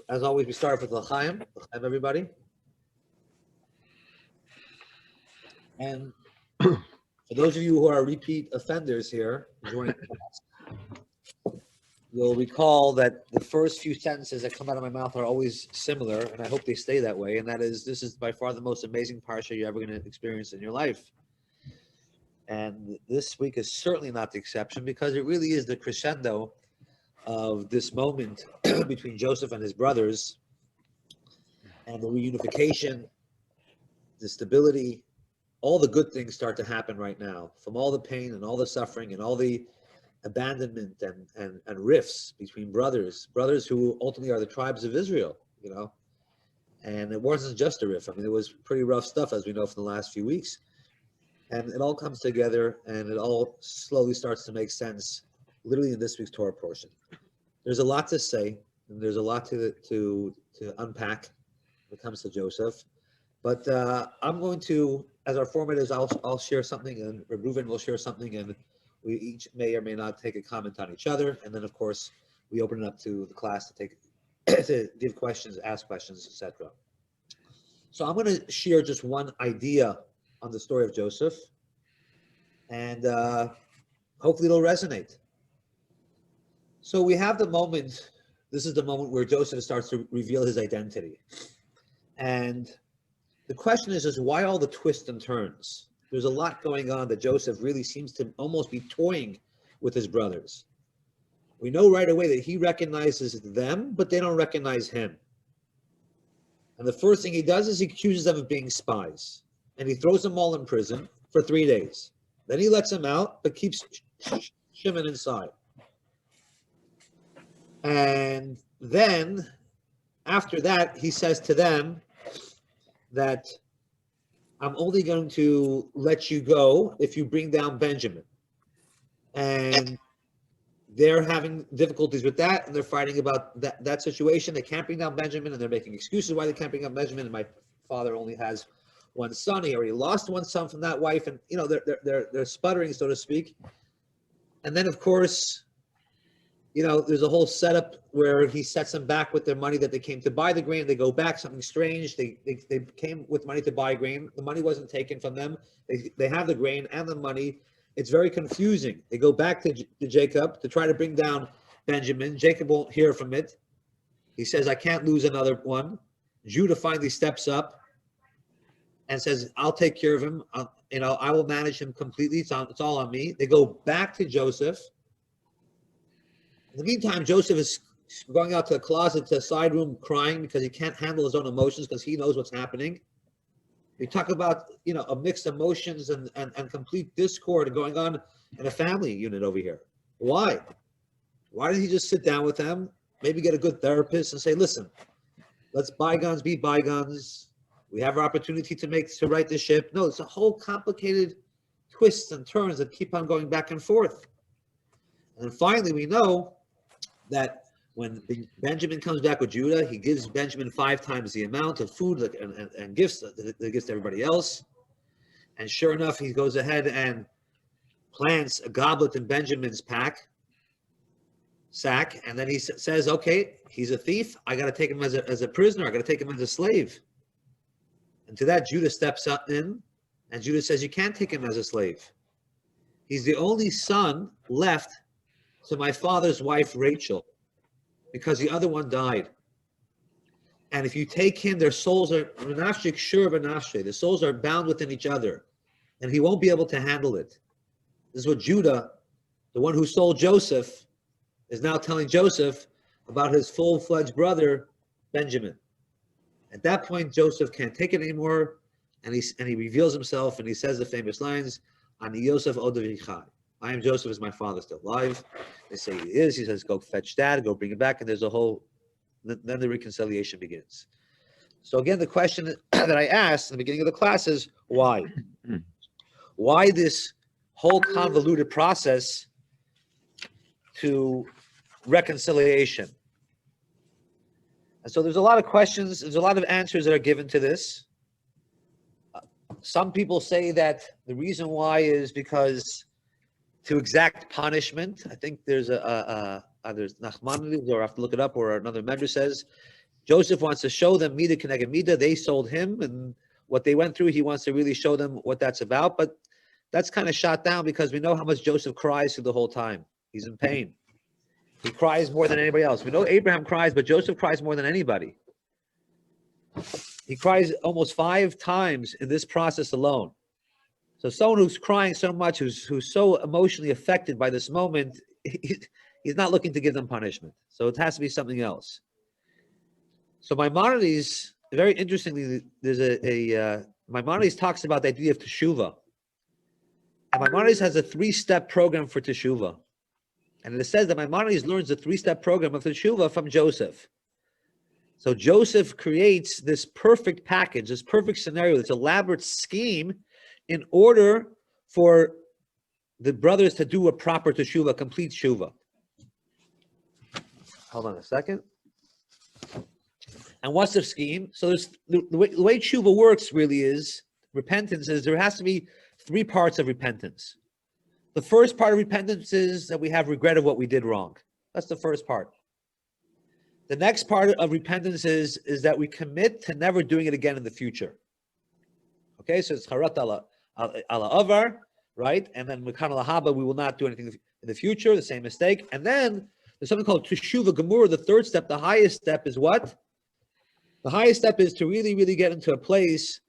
As always, we start with L'chaim, everybody. And for those of you who are repeat offenders here, joining us, you'll recall that the first few sentences that come out of my mouth are always similar, and I hope they stay that way. And that is, this is by far the most amazing Parsha you're ever going to experience in your life. And this week is certainly not the exception, because it really is the crescendo of this moment between Joseph and his brothers, and the reunification, the stability, all the good things start to happen right now, from all the pain and all the suffering and all the abandonment and rifts between brothers who ultimately are the tribes of Israel, and it wasn't just a rift. I mean, it was pretty rough stuff, as we know from the last few weeks, and it all comes together and it all slowly starts to make sense, literally in this week's Torah portion. There's a lot to say, and there's a lot to unpack when it comes to Joseph, but I'm going to, as our format is, I'll share something, and Reuven will share something, and we each may or may not take a comment on each other, and then of course we open it up to the class to take to give questions, ask questions, etc. So I'm going to share just one idea on the story of Joseph, and hopefully it'll resonate. So we have the moment. This is the moment where Joseph starts to reveal his identity, and the question is why all the twists and turns? There's a lot going on that Joseph really seems to almost be toying with his brothers. We know right away that he recognizes them, but they don't recognize him. And the first thing he does is he accuses them of being spies. And he throws them all in prison for 3 days. Then he lets them out, but keeps Shimon inside. And then, after that, he says to them that I'm only going to let you go if you bring down Benjamin. And they're having difficulties with that, and they're fighting about that situation. They can't bring down Benjamin, and they're making excuses why they can't bring down Benjamin. And my father only has one son. He already lost one son from that wife, and they're sputtering, so to speak. And then, of course, there's a whole setup where he sets them back with their money that they came to buy the grain. They go back, something strange. They came with money to buy grain. The money wasn't taken from them. They have the grain and the money. It's very confusing. They go back to Jacob to try to bring down Benjamin. Jacob won't hear from it. He says, I can't lose another one. Judah finally steps up and says, I'll take care of him. I will manage him completely. It's all on me. They go back to Joseph. In the meantime, Joseph is going out to a closet, to a side room, crying because he can't handle his own emotions, because he knows what's happening. We talk about, a mixed emotions and complete discord going on in a family unit over here. Why? Why did he just sit down with them, maybe get a good therapist and say, listen, let's bygones be bygones. We have our opportunity to right the ship. No, it's a whole complicated twists and turns that keep on going back and forth. And then finally, we know that when Benjamin comes back with Judah, he gives Benjamin 5 times the amount of food and gifts that he gives to everybody else. And sure enough, he goes ahead and plants a goblet in Benjamin's sack, and then he says, okay, he's a thief. I got to take him as a prisoner. I got to take him as a slave. And to that, Judah steps up in, and Judah says, you can't take him as a slave. He's the only son left to my father's wife, Rachel, because the other one died. And if you take him, their souls are the souls are bound within each other, and he won't be able to handle it. This is what Judah, the one who sold Joseph, is now telling Joseph about his full-fledged brother, Benjamin. At that point, Joseph can't take it anymore, and he reveals himself, and he says the famous lines, Ani Yosef Odavichai. I am Joseph, is my father still alive? They say he is. He says, go fetch dad, go bring him back. And there's then the reconciliation begins. So again, the question that I asked in the beginning of the class is, why? Why this whole convoluted process to reconciliation? And so there's a lot of questions. There's a lot of answers that are given to this. Some people say that the reason why is because to exact punishment. I think there's a either Nachmanides, or I have to look it up, or another medrash says, Joseph wants to show them Midah Keneged Midah. They sold him, and what they went through, he wants to really show them what that's about. But that's kind of shot down because we know how much Joseph cries through the whole time. He's in pain. He cries more than anybody else. We know Abraham cries, but Joseph cries more than anybody. He cries almost 5 times in this process alone. So someone who's crying so much, who's so emotionally affected by this moment, he's not looking to give them punishment. So it has to be something else. So Maimonides, very interestingly, there's Maimonides talks about the idea of teshuvah. And Maimonides has a 3-step program for teshuvah. And it says that Maimonides learns the 3-step program of teshuvah from Joseph. So Joseph creates this perfect package, this perfect scenario, this elaborate scheme in order for the brothers to do a proper teshuvah, complete teshuvah. Hold on a second. And what's the scheme? So there's the way teshuvah works really is, repentance is, there has to be 3 parts of repentance. The first part of repentance is that we have regret of what we did wrong. That's the first part. The next part of repentance is that we commit to never doing it again in the future. Okay, so it's charat ala avar, right? And then mekan lahaba, we will not do anything in the future, the same mistake. And then there's something called teshuvah gemura. The third step, the highest step is what? The highest step is to really, really get into a place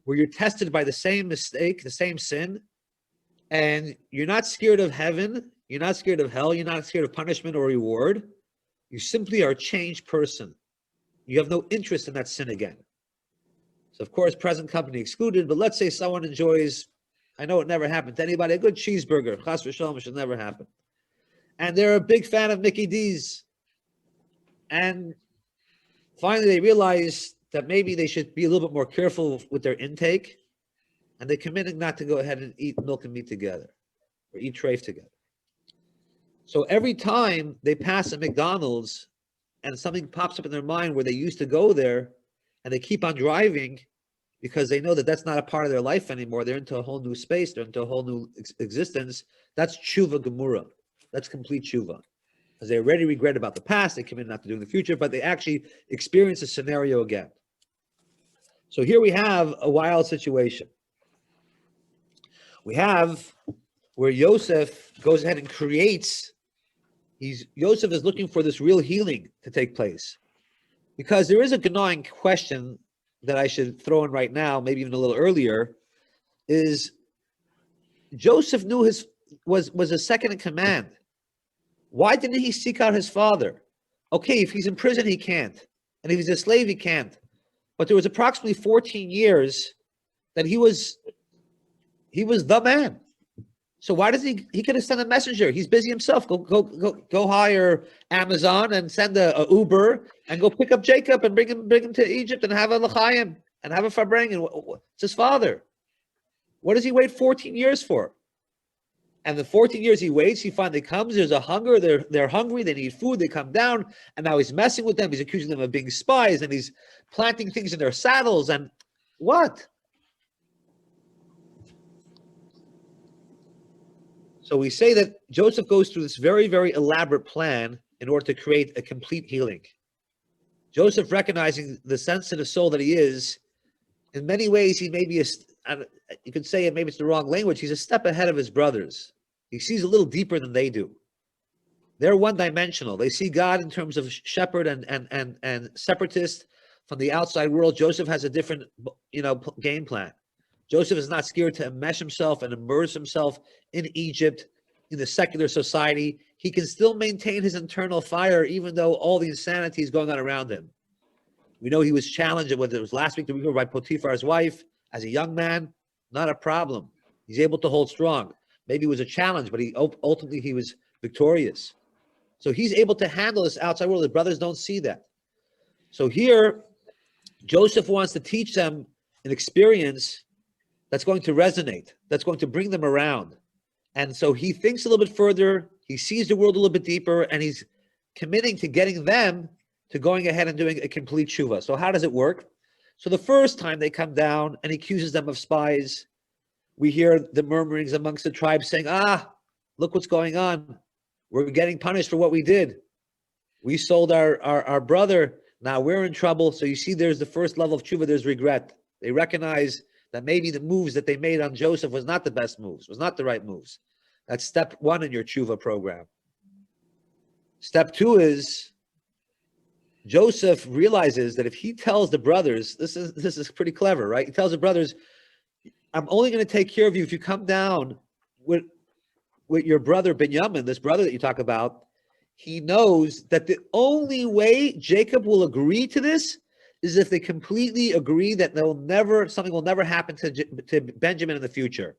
where you're tested by the same mistake, the same sin, and you're not scared of heaven, you're not scared of hell, you're not scared of punishment or reward. You simply are a changed person. You have no interest in that sin again. So, of course, present company excluded, but let's say someone enjoys, I know it never happened to anybody, a good cheeseburger, chas v'shalom, should never happen. And they're a big fan of Mickey D's. And finally, they realize that maybe they should be a little bit more careful with their intake, and they're committing not to go ahead and eat milk and meat together, or eat treif together. So every time they pass a McDonald's and something pops up in their mind where they used to go there, and they keep on driving because they know that that's not a part of their life anymore, they're into a whole new space, they're into a whole new existence, that's tshuva gemura. That's complete tshuva. Because they already regret about the past, they commit not to do in the future, but they actually experience a scenario again. So here we have a wild situation. We have where Yosef goes ahead and creates, Yosef is looking for this real healing to take place. Because there is a gnawing question that I should throw in right now, maybe even a little earlier, is Joseph knew was a second in command. Why didn't he seek out his father? Okay, if he's in prison, he can't. And if he's a slave, he can't. But there was approximately 14 years that he was the man. So why does he could have sent a messenger? He's busy himself. Go hire Amazon and send a Uber and go pick up Jacob and bring him to Egypt and have a l'chaim and have a farbring. And it's his father. What does he wait 14 years for? And the 14 years he waits, he finally comes. There's a hunger. They're hungry. They need food. They come down, and now he's messing with them. He's accusing them of being spies, and he's planting things in their saddles. And what? So we say that Joseph goes through this very, very elaborate plan in order to create a complete healing. Joseph, recognizing the sensitive soul that he is, in many ways, he may be you could say it, maybe it's the wrong language, he's a step ahead of his brothers. He sees a little deeper than they do. They're one-dimensional. They see God in terms of shepherd and separatist from the outside world. Joseph has a different, game plan. Joseph is not scared to enmesh himself and immerse himself in Egypt, in the secular society. He can still maintain his internal fire, even though all the insanity is going on around him. We know he was challenged, whether it was last week, the week before, by Potiphar's wife. As a young man, not a problem. He's able to hold strong. Maybe it was a challenge, but ultimately he was victorious. So he's able to handle this outside world. His brothers don't see that. So here, Joseph wants to teach them an experience that's going to resonate, that's going to bring them around. And so he thinks a little bit further, he sees the world a little bit deeper, and he's committing to getting them to going ahead and doing a complete tshuva. So how does it work? So the first time they come down and he accuses them of spies, we hear the murmurings amongst the tribes saying, look what's going on. We're getting punished for what we did. We sold our brother. Now we're in trouble. So you see, there's the first level of tshuva. There's regret. They recognize that maybe the moves that they made on Joseph was not the best moves, was not the right moves. That's step one in your tshuva program. Step two is Joseph realizes that if he tells the brothers, this is pretty clever, right? He tells the brothers, I'm only going to take care of you if you come down with your brother Binyamin, this brother that you talk about. He knows that the only way Jacob will agree to this is if they completely agree that something will never happen to Benjamin in the future.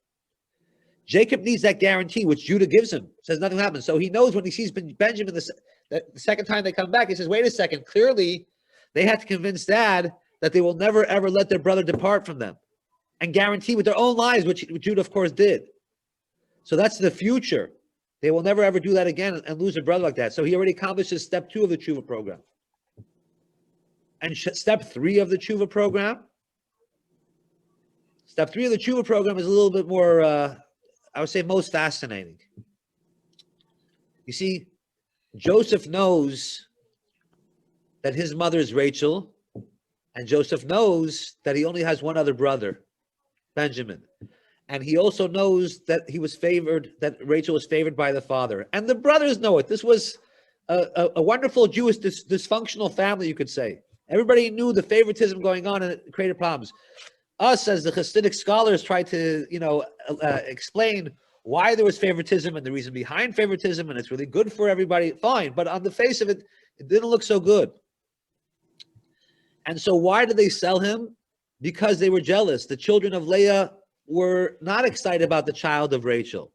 Jacob needs that guarantee, which Judah gives him. Says nothing happens. So he knows when he sees Benjamin the second time they come back, he says, wait a second, clearly they had to convince Dad that they will never, ever let their brother depart from them and guarantee with their own lives, which Judah, of course, did. So that's the future. They will never, ever do that again and lose a brother like that. So he already accomplishes step 2 of the tshuva program. And step 3 of the tshuva program, step 3 of the tshuva program is a little bit more, I would say, most fascinating. You see, Joseph knows that his mother is Rachel, and Joseph knows that he only has one other brother, Benjamin. And he also knows that that Rachel was favored by the father. And the brothers know it. This was a wonderful Jewish dysfunctional family, you could say. Everybody knew the favoritism going on, and it created problems. Us, as the Hasidic scholars, try to, explain why there was favoritism and the reason behind favoritism, and it's really good for everybody. Fine, but on the face of it, it didn't look so good. And so, why did they sell him? Because they were jealous. The children of Leah were not excited about the child of Rachel.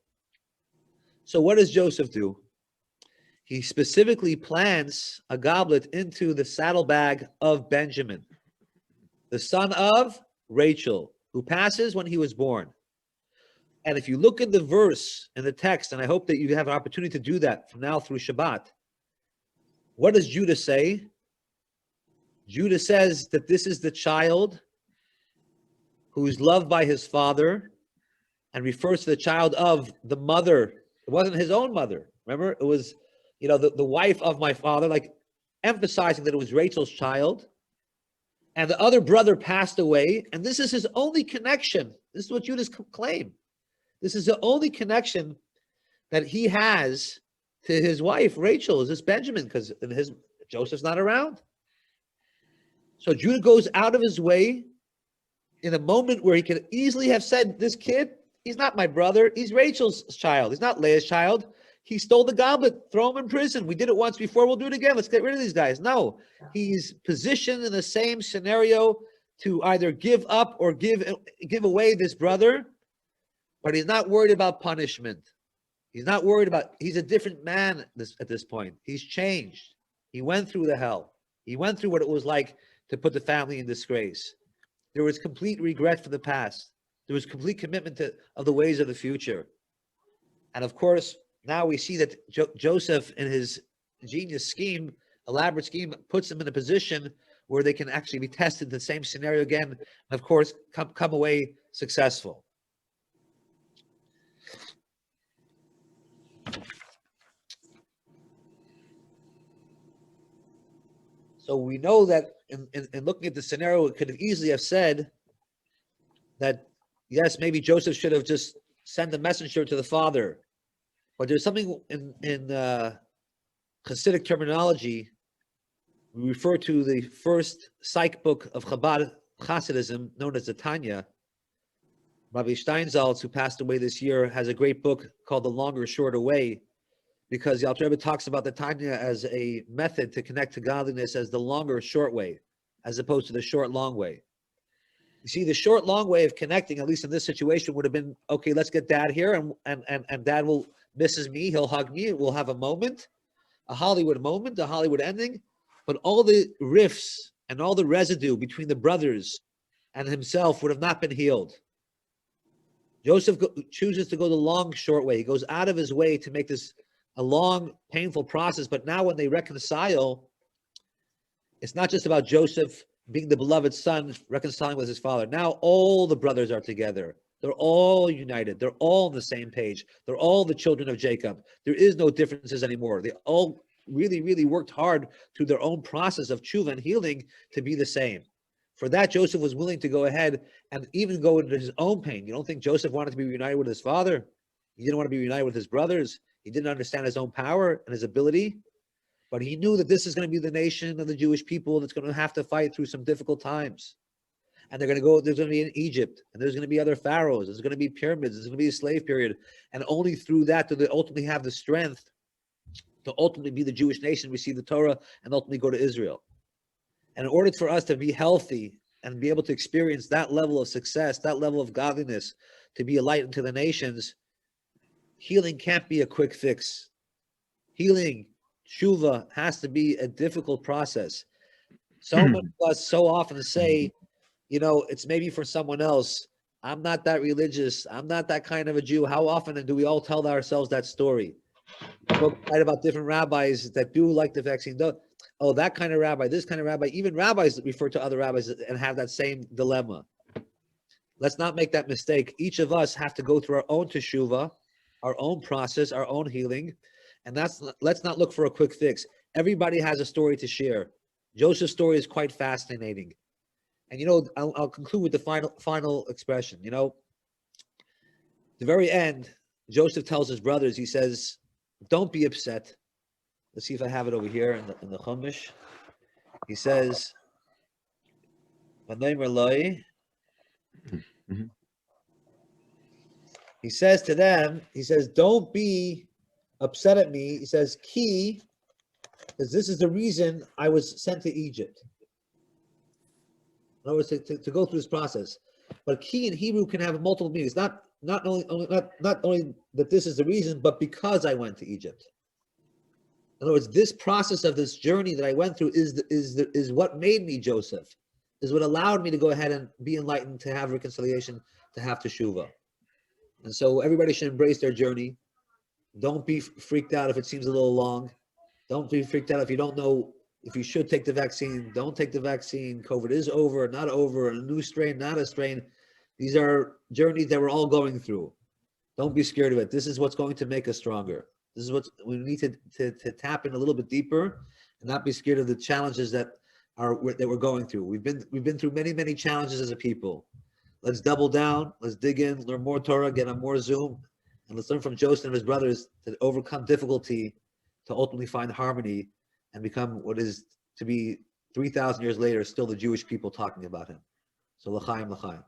So, what does Joseph do? He specifically plants a goblet into the saddlebag of Benjamin, the son of Rachel, who passes when he was born. And if you look at the verse in the text, and I hope that you have an opportunity to do that from now through Shabbat, what does Judah say? Judah says that this is the child who is loved by his father, and refers to the child of the mother. It wasn't his own mother. Remember, it was, the wife of my father, like emphasizing that it was Rachel's child. And the other brother passed away, and this is his only connection. This is what Judah's claim. This is the only connection that he has to his wife, Rachel, is this Benjamin, because Joseph's not around. So Judah goes out of his way in a moment where he could easily have said, this kid, he's not my brother. He's Rachel's child. He's not Leah's child. He stole the goblet. Throw him in prison. We did it once before. We'll do it again. Let's get rid of these guys. No, he's positioned in the same scenario to either give up or give away this brother, but he's not worried about punishment. He's not worried about, he's a different man at this point. He's changed. He went through the hell. He went through what it was like to put the family in disgrace. There was complete regret for the past. There was complete commitment of the ways of the future. And of course, now we see that Joseph, in his genius scheme, elaborate scheme, puts them in a position where they can actually be tested in the same scenario again, and of course, come away successful. So we know that in looking at the scenario, it could have easily have said that, yes, maybe Joseph should have just sent a messenger to the father. But there's something in Hasidic terminology. We refer to the first psych book of Chabad Hasidism, known as the Tanya. Rabbi Steinsaltz, who passed away this year, has a great book called The Longer, Shorter Way, because the Alter Rebbe talks about the Tanya as a method to connect to godliness as the longer, short way, as opposed to the short, long way. You see, the short, long way of connecting, at least in this situation, would have been, okay, let's get Dad here, and Dad misses me, he'll hug me, we'll have a moment, a Hollywood moment, a Hollywood ending, but all the rifts and all the residue between the brothers and himself would have not been healed. Joseph chooses to go the long, short way. He goes out of his way to make this a long, painful process, but now when they reconcile, it's not just about Joseph being the beloved son, reconciling with his father. Now all the brothers are together. They're all united. They're all on the same page. They're all the children of Jacob. There is no differences anymore. They all really, really worked hard through their own process of tshuva and healing to be the same. For that, Joseph was willing to go ahead and even go into his own pain. You don't think Joseph wanted to be reunited with his father? He didn't want to be reunited with his brothers. He didn't understand his own power and his ability. But he knew that this is going to be the nation of the Jewish people that's going to have to fight through some difficult times. And they're going to go, there's going to be in Egypt, and there's going to be other pharaohs, there's going to be pyramids, there's going to be a slave period. And only through that do they ultimately have the strength to ultimately be the Jewish nation, receive the Torah, and ultimately go to Israel. And in order for us to be healthy and be able to experience that level of success, that level of godliness, to be a light unto the nations, healing can't be a quick fix. Healing, tshuva, has to be a difficult process. So many of us so often say, you know, it's maybe for someone else. I'm not that religious. I'm not that kind of a Jew. How often do we all tell ourselves that story? We write about different rabbis that do like the vaccine. Oh, that kind of rabbi, this kind of rabbi. Even rabbis refer to other rabbis and have that same dilemma. Let's not make that mistake. Each of us have to go through our own teshuvah, our own process, our own healing. And let's not look for a quick fix. Everybody has a story to share. Joseph's story is quite fascinating. And, you know, I'll conclude with the final expression. You know, the very end, Joseph tells his brothers, he says, don't be upset. Let's see if I have it over here in the Chumash. He says, he says to them, he says, don't be upset at me. He says, Ki, because this is the reason I was sent to Egypt. In other words, to go through this process. But ki in Hebrew can have multiple meanings. Not only that this is the reason, but because I went to Egypt. In other words, this process of this journey that I went through is what made me Joseph, is what allowed me to go ahead and be enlightened, to have reconciliation, to have teshuvah. And so everybody should embrace their journey. Don't be freaked out if it seems a little long. Don't be freaked out if you don't know if you should take the vaccine. Don't take the vaccine. COVID is over, not over, a new strain, not a strain. These are journeys that we're all going through. Don't be scared of it. This is what's going to make us stronger. This is what we need to tap in a little bit deeper and not be scared of the challenges that we're going through. We've been through many challenges as a people. Let's double down. Let's dig in, learn more Torah, get on more Zoom, and let's learn from Joseph and his brothers to overcome difficulty, to ultimately find harmony and become what is to be 3,000 years later still the Jewish people talking about him. So l'chaim, l'chaim.